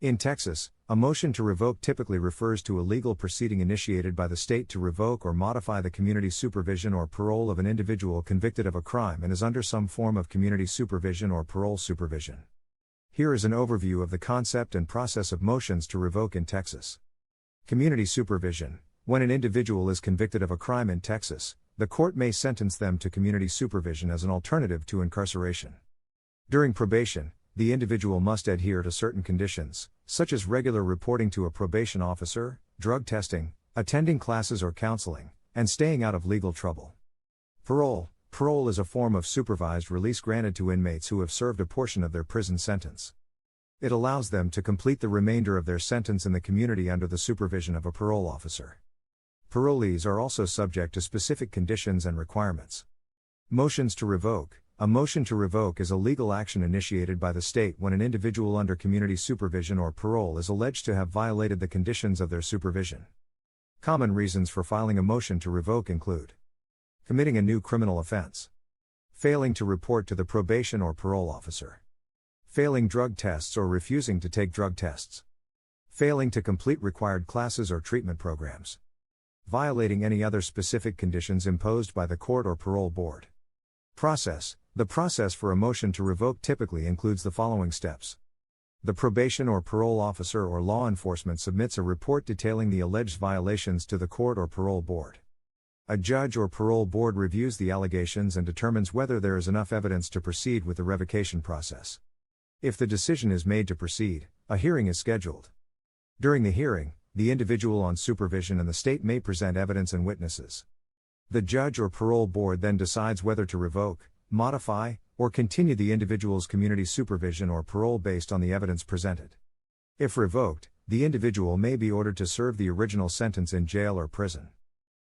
In Texas, a motion to revoke typically refers to a legal proceeding initiated by the state to revoke or modify the community supervision or parole of an individual convicted of a crime and is under some form of community supervision or parole supervision. Here is an overview of the concept and process of motions to revoke in Texas. Community supervision. When an individual is convicted of a crime in Texas, the court may sentence them to community supervision as an alternative to incarceration. During probation, the individual must adhere to certain conditions, such as regular reporting to a probation officer, drug testing, attending classes or counseling, and staying out of legal trouble. Parole. Parole is a form of supervised release granted to inmates who have served a portion of their prison sentence. It allows them to complete the remainder of their sentence in the community under the supervision of a parole officer. Parolees are also subject to specific conditions and requirements. Motions to revoke. A motion to revoke is a legal action initiated by the state when an individual under community supervision or parole is alleged to have violated the conditions of their supervision. Common reasons for filing a motion to revoke include committing a new criminal offense, failing to report to the probation or parole officer, failing drug tests or refusing to take drug tests, failing to complete required classes or treatment programs, violating any other specific conditions imposed by the court or parole board. Process. The process for a motion to revoke typically includes the following steps. The probation or parole officer or law enforcement submits a report detailing the alleged violations to the court or parole board. A judge or parole board reviews the allegations and determines whether there is enough evidence to proceed with the revocation process. If the decision is made to proceed, a hearing is scheduled. During the hearing, the individual on supervision and the state may present evidence and witnesses. The judge or parole board then decides whether to revoke, modify, or continue the individual's community supervision or parole based on the evidence presented. If revoked, the individual may be ordered to serve the original sentence in jail or prison.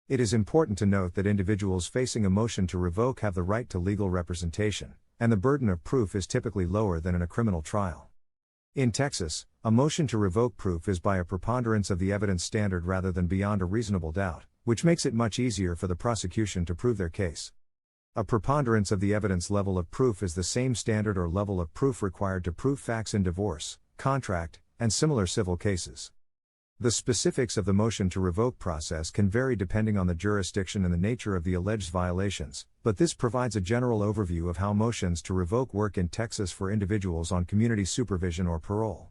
It is important to note that individuals facing a motion to revoke have the right to legal representation, and the burden of proof is typically lower than in a criminal trial. In Texas, a motion to revoke proof is by a preponderance of the evidence standard rather than beyond a reasonable doubt, which makes it much easier for the prosecution to prove their case. A preponderance of the evidence level of proof is the same standard or level of proof required to prove facts in divorce, contract, and similar civil cases. The specifics of the motion to revoke process can vary depending on the jurisdiction and the nature of the alleged violations, but this provides a general overview of how motions to revoke work in Texas for individuals on community supervision or parole.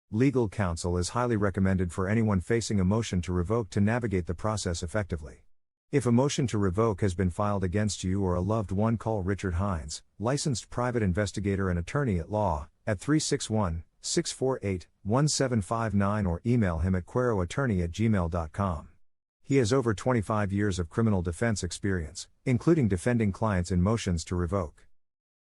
Legal counsel is highly recommended for anyone facing a motion to revoke to navigate the process effectively. If a motion to revoke has been filed against you or a loved one, call Richard Hines, licensed private investigator and attorney at law, at 361-648-1759 or email him at queroattorney@gmail.com. He has over 25 years of criminal defense experience, including defending clients in motions to revoke.